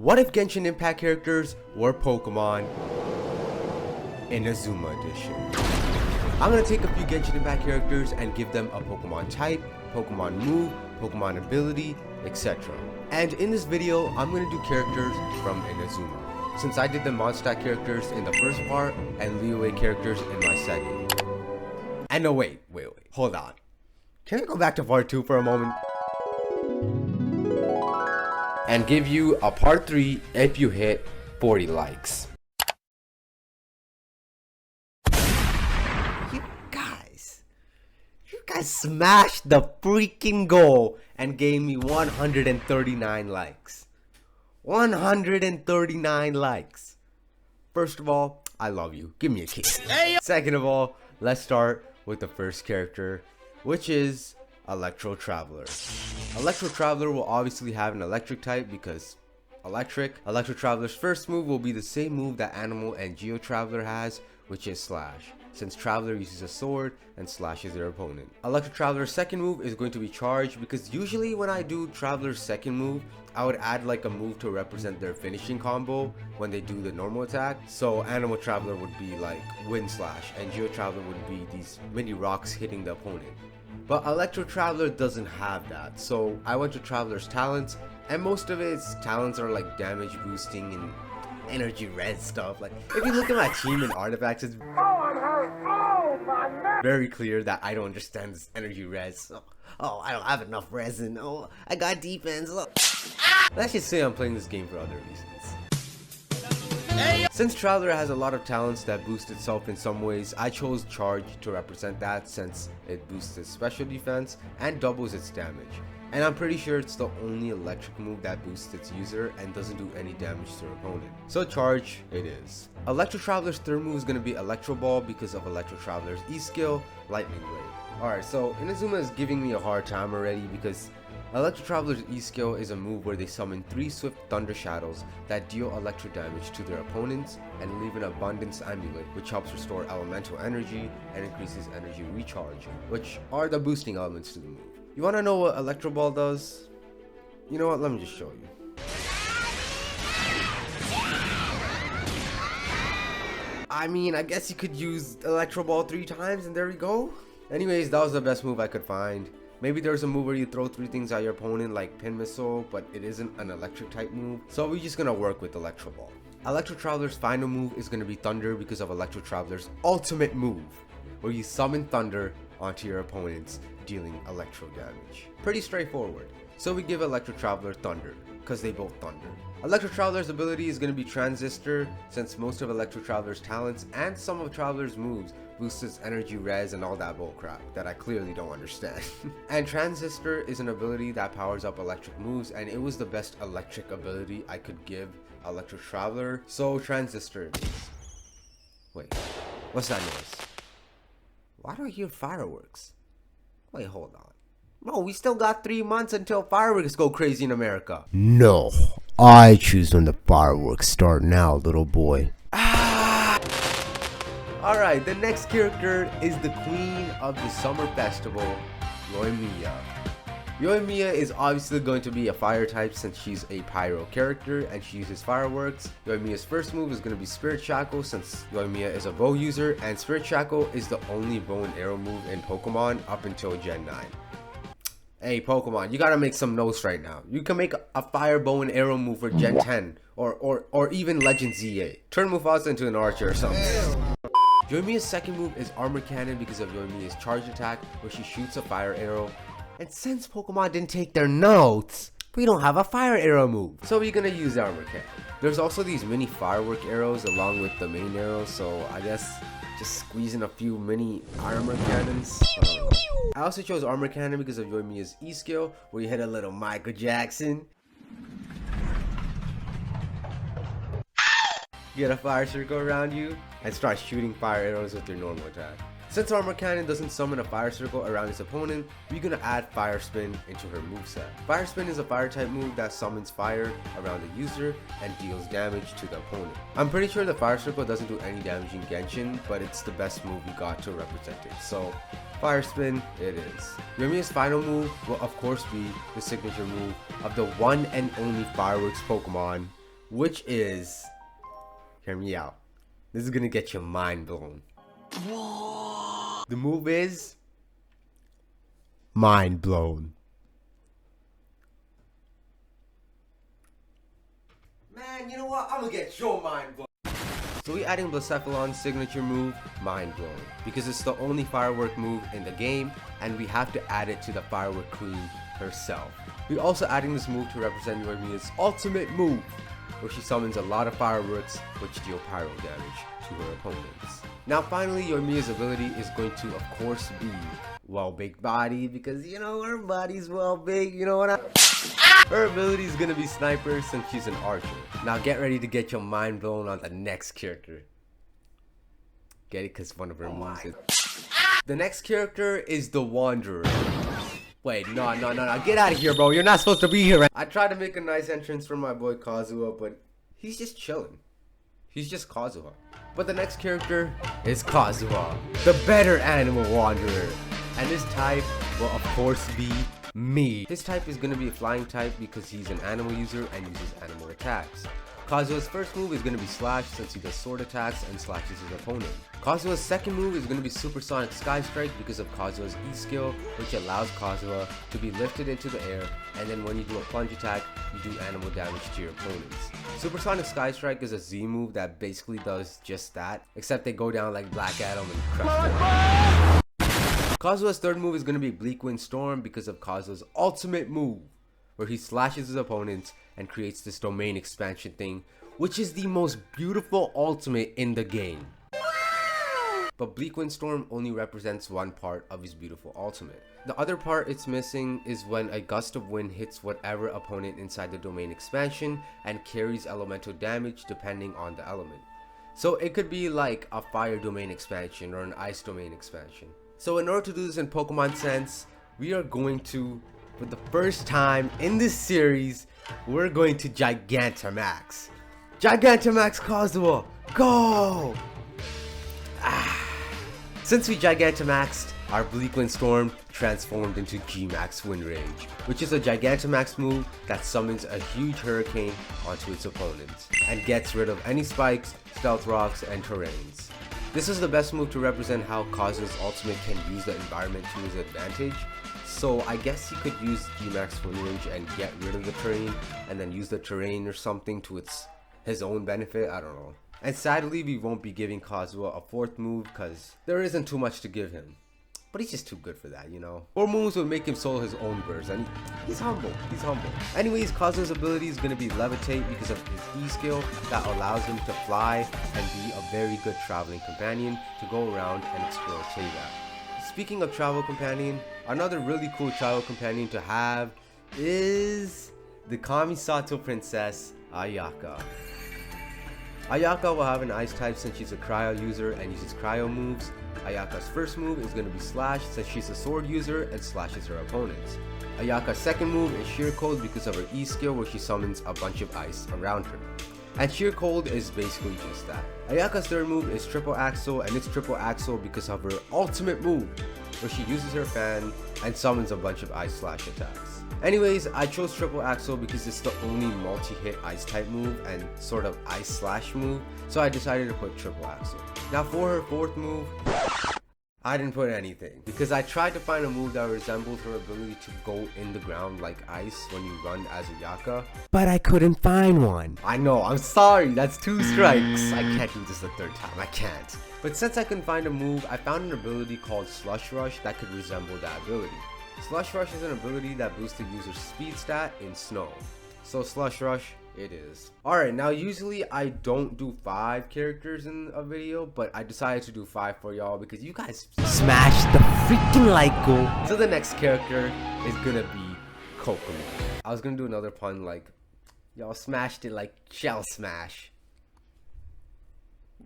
What if Genshin Impact characters were Pokemon in Azuma Edition? I'm going to take a few Genshin Impact characters and give them a Pokemon type, Pokemon move, Pokemon ability, etc. And in this video, I'm going to do characters from Inazuma, since I did the Mondstadt characters in the first part and Liyue characters in my second. And no, wait, hold on. Can I go back to part 2 for a moment? And give you a part 3 if you hit 40 likes. You guys smashed the freaking goal and gave me 139 likes. 139 likes. First of all, I love you. Give me a kiss. Second of all, let's start with the first character, which is Electro Traveler. Electro Traveler will obviously have an electric type because electric. Electro Traveler's first move will be the same move that Animal and Geo Traveler has, which is Slash, since Traveler uses a sword and slashes their opponent. Electro Traveler's second move is going to be Charge, because usually when I do Traveler's second move, I would add like a move to represent their finishing combo when they do the normal attack. So Animal Traveler would be like Wind Slash and Geo Traveler would be these mini rocks hitting the opponent. But Electro Traveler doesn't have that, so I went to Traveler's talents, and most of its talents are like damage boosting and energy red stuff. Like if you look at my team and artifacts, it's very clear that I don't understand this energy res. So, I don't have enough resin. I got defense. Let's just say I'm playing this game for other reasons. Since Traveler has a lot of talents that boost itself in some ways, I chose Charge to represent that, since it boosts its special defense and doubles its damage. And I'm pretty sure it's the only electric move that boosts its user and doesn't do any damage to their opponent. So Charge it is. Electro Traveler's third move is going to be Electro Ball because of Electro Traveler's E-skill, Lightning Wave. Alright, so Inazuma is giving me a hard time already because Electro Traveler's E-skill is a move where they summon 3 swift thunder shadows that deal electro damage to their opponents and leave an abundance amulet, which helps restore elemental energy and increases energy recharge, which are the boosting elements to the move. You wanna know what Electro Ball does? You know what, let me just show you. I mean, I guess you could use Electro Ball 3 times and there we go. Anyways, that was the best move I could find. Maybe there's a move where you throw 3 things at your opponent like Pin Missile, but it isn't an electric type move, so we're just gonna work with Electro Ball. Electro Traveler's final move is gonna be Thunder because of Electro Traveler's ultimate move, where you summon Thunder onto your opponents, dealing electro damage. Pretty straightforward. So we give Electro Traveler Thunder, because they both thunder. Electro Traveler's ability is going to be Transistor, since most of Electro Traveler's talents and some of Traveler's moves boost its energy res and all that bullcrap that I clearly don't understand. And Transistor is an ability that powers up electric moves, and it was the best electric ability I could give Electro Traveler, so Transistor it is. Wait, what's that noise? Why do I hear fireworks? Wait, hold on. No, we still got 3 months until fireworks go crazy in America. No, I choose when the fireworks start now, little boy. Alright, the next character is the queen of the summer festival, Yoimiya. Yoimiya is obviously going to be a fire type since she's a pyro character and she uses fireworks. Yoimiya's first move is going to be Spirit Shackle since Yoimiya is a bow user, and Spirit Shackle is the only bow and arrow move in Pokemon up until Gen 9. Hey Pokemon, you gotta make some notes right now. You can make a fire bow and arrow move for Gen 10 or even Legend Z8. Turn Mufasa into an archer or something. Yoimiya's second move is Armor Cannon because of Yoimiya's charge attack, where she shoots a fire arrow. And since Pokemon didn't take their notes, we don't have a fire arrow move, so we're gonna use Armor Cannon. There's also these mini firework arrows along with the main arrows, so I guess just squeezing a few mini armor cannons. I also chose Armor Cannon because of Yoimiya's E-skill, where you hit a little Michael Jackson. Get a fire circle around you and start shooting fire arrows with your normal attack. Since Armor Cannon doesn't summon a fire circle around its opponent, we're gonna add Fire Spin into her moveset. Fire Spin is a fire type move that summons fire around the user and deals damage to the opponent. I'm pretty sure the fire circle doesn't do any damage in Genshin, but it's the best move we got to represent it, so Fire Spin it is. Yoimiya's final move will of course be the signature move of the one and only Fireworks Pokemon, which is, hear me out, this is gonna get your mind blown. The move is mind blown. Man, you know what? I'm gonna get your mind blown. So we adding Blacephalon's signature move, Mind Blown, because it's the only firework move in the game, and we have to add it to the firework queen herself. We're also adding this move to represent Yoimiya's ultimate move, where she summons a lot of fireworks which deal pyro damage to her opponents. Now finally, Yoimiya's ability is going to of course be well-baked body, because you know her body's well-baked, you know what I Her ability is gonna be sniper since she's an archer. Now get ready to get your mind blown on the next character. Get it? Cause one of her moves is... The next character is the Wanderer. Wait, no, get out of here, bro. You're not supposed to be here, right? I tried to make a nice entrance for my boy Kazuha, but he's just chilling. He's just Kazuha. But the next character is Kazuha, the better animal wanderer. And his type will of course be me. His type is going to be a flying type because he's an animal user and uses animal attacks. Kazuha's first move is going to be slash since he does sword attacks and slashes his opponent. Kazuha's second move is going to be supersonic sky strike because of Kazuha's E skill, which allows Kazuha to be lifted into the air, and then when you do a plunge attack, you do animal damage to your opponents. Supersonic sky strike is a Z move that basically does just that, except they go down like Black Adam and crush them. Kazuha's third move is going to be Bleak Wind Storm because of Kazuha's ultimate move, where he slashes his opponents and creates this domain expansion thing, which is the most beautiful ultimate in the game. But Bleak Wind Storm only represents one part of his beautiful ultimate. The other part it's missing is when a gust of wind hits whatever opponent inside the domain expansion and carries elemental damage depending on the element. So it could be like a fire domain expansion or an ice domain expansion. So in order to do this in Pokemon sense, we are going to, for the first time in this series, we're going to Gigantamax. Gigantamax Kazuha, go! Since we Gigantamaxed, our Bleak Wind Storm transformed into G-Max Wind Rage, which is a Gigantamax move that summons a huge hurricane onto its opponents and gets rid of any spikes, stealth rocks, and terrains. This is the best move to represent how Kazuha's ultimate can use the environment to his advantage. So I guess he could use G-Max Wind Rage and get rid of the terrain and then use the terrain or something to his own benefit, I don't know. And sadly we won't be giving Kazuha a fourth move because there isn't too much to give him. But he's just too good for that, you know. 4 moves would make him soul his own birds, and he's humble, Anyways, Kazuha's ability is going to be Levitate because of his E skill that allows him to fly and be a very good traveling companion to go around and explore Taiga. Speaking of travel companion, another really cool travel companion to have is the Kamisato princess, Ayaka. Ayaka will have an ice type since she's a cryo user and uses cryo moves. Ayaka's first move is going to be slash since she's a sword user and slashes her opponents. Ayaka's second move is sheer cold because of her E skill where she summons a bunch of ice around her. And sheer cold is basically just that. Ayaka's third move is triple axle, and it's triple axle because of her ultimate move where she uses her fan and summons a bunch of ice slash attacks. Anyways, I chose triple axle because it's the only multi-hit ice type move and sort of ice slash move, so I decided to put triple axle. Now for her fourth move, I didn't put anything because I tried to find a move that resembled her ability to go in the ground like ice when you run as Ayaka, but I couldn't find one. I know, I'm sorry, that's 2 strikes. I can't do this the third time, I can't. But since I couldn't find a move, I found an ability called Slush Rush that could resemble that ability. Slush Rush is an ability that boosts the user's speed stat in snow. So Slush Rush it is. Alright, now usually I don't do 5 characters in a video, but I decided to do 5 for y'all because you guys smashed the freaking like goal. So the next character is gonna be Kokomi. I was gonna do another pun like, y'all smashed it like shell smash.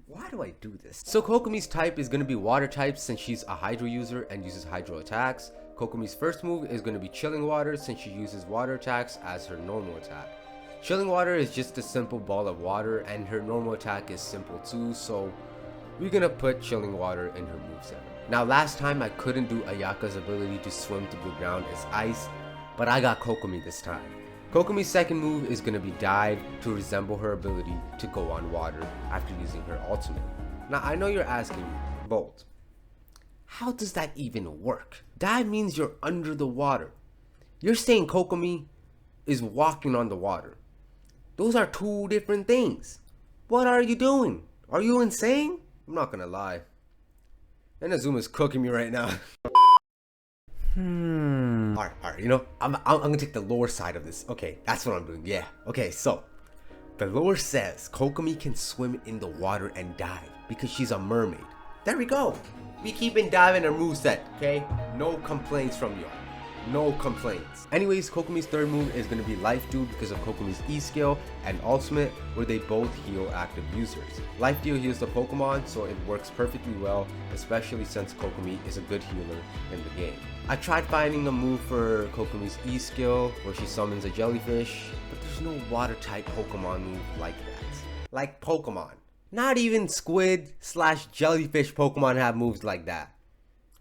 Why do I do this? So Kokomi's type is going to be water type since she's a hydro user and uses hydro attacks. Kokomi's first move is going to be chilling water since she uses water attacks as her normal attack. Chilling water is just a simple ball of water and her normal attack is simple too, so we're going to put chilling water in her moveset. Now last time I couldn't do Ayaka's ability to swim through the ground as ice, but I got Kokomi this time. Kokomi's second move is going to be Dive to resemble her ability to go on water after using her ultimate. Now I know you're asking, Bolt, how does that even work? Dive means you're under the water. You're saying Kokomi is walking on the water. Those are two different things. What are you doing? Are you insane? I'm not gonna lie. Inazuma's cooking me right now. Alright, you know, I'm gonna take the lore side of this. Okay, that's what I'm doing, yeah. Okay, so, the lore says Kokomi can swim in the water and dive because she's a mermaid. There we go. We keeping diving her moveset, okay? No complaints from y'all. No complaints. Anyways, Kokomi's third move is going to be Life Dew because of Kokomi's E skill and ultimate, where they both heal active users. Life Dew heals the Pokemon, so it works perfectly well, especially since Kokomi is a good healer in the game. I tried finding a move for Kokomi's E skill where she summons a jellyfish, but there's no water type Pokemon move like that. Like Pokemon. Not even squid / jellyfish Pokemon have moves like that.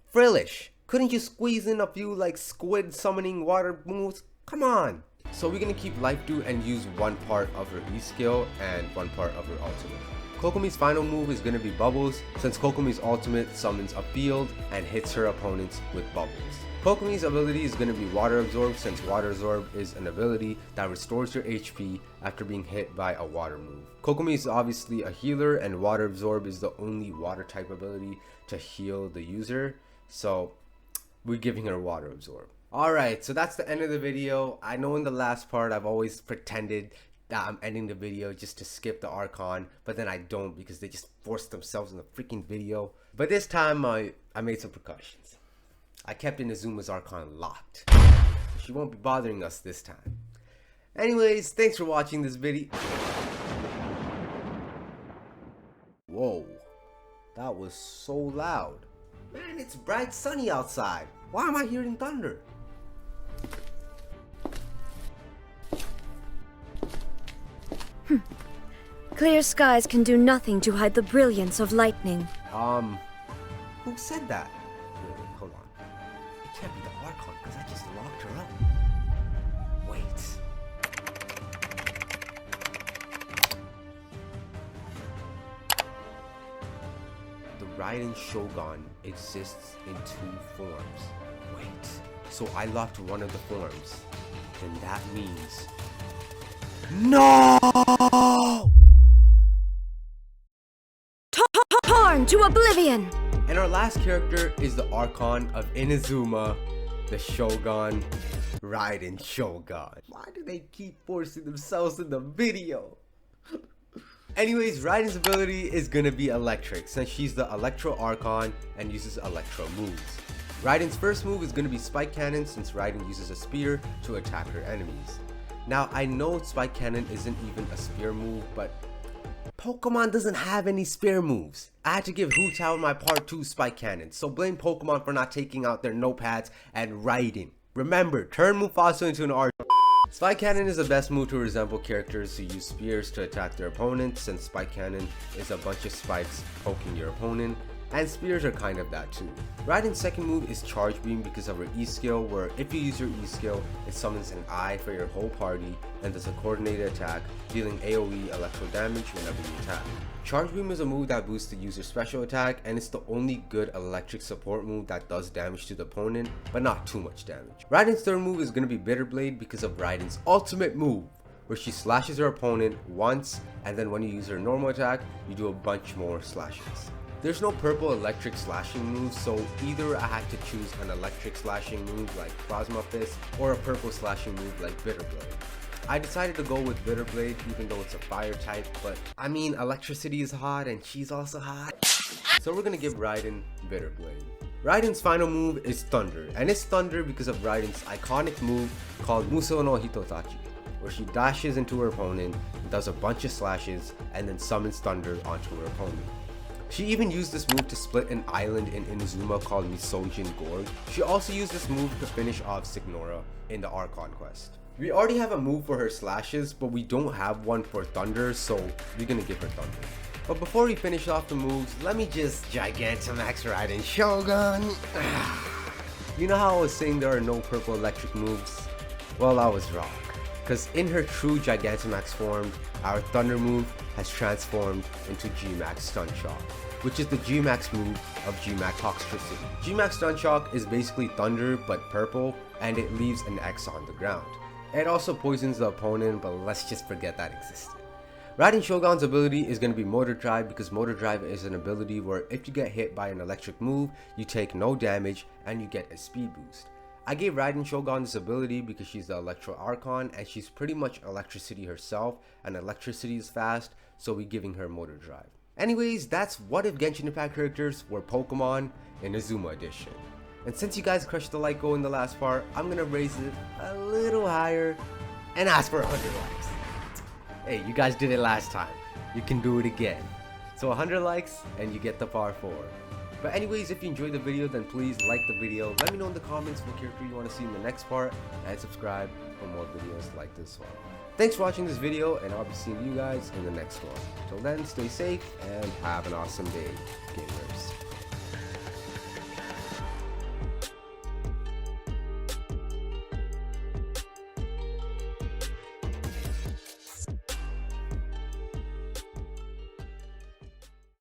Frillish. Couldn't you squeeze in a few like squid summoning water moves? Come on! So we're gonna keep Life Dew and use one part of her E skill and one part of her ultimate. Kokomi's final move is gonna be Bubbles, since Kokomi's ultimate summons a field and hits her opponents with bubbles. Kokomi's ability is gonna be Water Absorb, since Water Absorb is an ability that restores your HP after being hit by a water move. Kokomi is obviously a healer, and Water Absorb is the only water type ability to heal the user, so we're giving her Water Absorb. Alright, so that's the end of the video. I know in the last part I've always pretended that I'm ending the video just to skip the Archon, but then I don't because they just forced themselves in the freaking video. But this time I made some precautions. I kept Inazuma's Archon locked. She won't be bothering us this time. Anyways, thanks for watching this video. Whoa, that was so loud. Man, it's bright sunny outside. Why am I hearing thunder? Clear skies can do nothing to hide the brilliance of lightning. Who said that? Wait, hold on. It can't be the Archon because I just locked her up. Wait. The Raiden Shogun exists in 2 forms. Wait, so I locked one of the forms. Then that means... No! Torn to oblivion! And our last character is the Archon of Inazuma, the Shogun, Raiden Shogun. Why do they keep forcing themselves in the video? Anyways, Raiden's ability is gonna be electric, since she's the Electro Archon and uses Electro moves. Raiden's first move is gonna be Spike Cannon, since Raiden uses a spear to attack her enemies. Now, I know Spike Cannon isn't even a spear move, but Pokemon doesn't have any spear moves. I had to give Hu Tao my part 2 Spike Cannon, so blame Pokemon for not taking out their notepads and Raiden. Remember, turn Mufasa into an Archer. Spike Cannon is the best move to resemble characters who use spears to attack their opponents, since Spike Cannon is a bunch of spikes poking your opponent, and spears are kind of that too. Raiden's second move is Charge Beam because of her E skill, where if you use your E skill, it summons an eye for your whole party and does a coordinated attack, dealing AoE electro damage whenever you attack. Charge Beam is a move that boosts the user's special attack, and it's the only good electric support move that does damage to the opponent, but not too much damage. Raiden's third move is going to be Bitter Blade because of Raiden's ultimate move, where she slashes her opponent once, and then when you use her normal attack, you do a bunch more slashes. There's no purple electric slashing move, so either I had to choose an electric slashing move like Plasma Fist or a purple slashing move like Bitter Blade. I decided to go with Bitter Blade even though it's a fire type, but I mean electricity is hot and she's also hot. So we're gonna give Raiden Bitter Blade. Raiden's final move is Thunder, and it's Thunder because of Raiden's iconic move called Muso no Hitotachi, where she dashes into her opponent, does a bunch of slashes, and then summons Thunder onto her opponent. She even used this move to split an island in Inazuma called Misojin Gorge. She also used this move to finish off Signora in the Archon quest. We already have a move for her slashes, but we don't have one for Thunder, so we're gonna give her Thunder. But before we finish off the moves, let me just Gigantamax Raiden Shogun. You know how I was saying there are no purple electric moves? Well, I was wrong. because in her true Gigantamax form, our Thunder move has transformed into G-Max Stun Shock, which is the G-Max move of G-Max Toxtricity. G-Max Stun Shock is basically Thunder but purple, and it leaves an X on the ground. It also poisons the opponent, but let's just forget that existed. Raiden Shogun's ability is going to be Motor Drive, because Motor Drive is an ability where if you get hit by an electric move, you take no damage and you get a speed boost. I gave Raiden Shogun this ability because she's the Electro Archon and she's pretty much electricity herself, and electricity is fast, so we're giving her Motor Drive. Anyways, that's what if Genshin Impact characters were Pokemon in Azuma Edition. And since you guys crushed the like goal in the last part, I'm gonna raise it a little higher and ask for 100 likes. Hey, you guys did it last time. You can do it again. So 100 likes and you get the par 4. But anyways, if you enjoyed the video, then please like the video. Let me know in the comments what character you want to see in the next part, and subscribe for more videos like this one. Thanks for watching this video, and I'll be seeing you guys in the next one. Till then, stay safe and have an awesome day, gamers.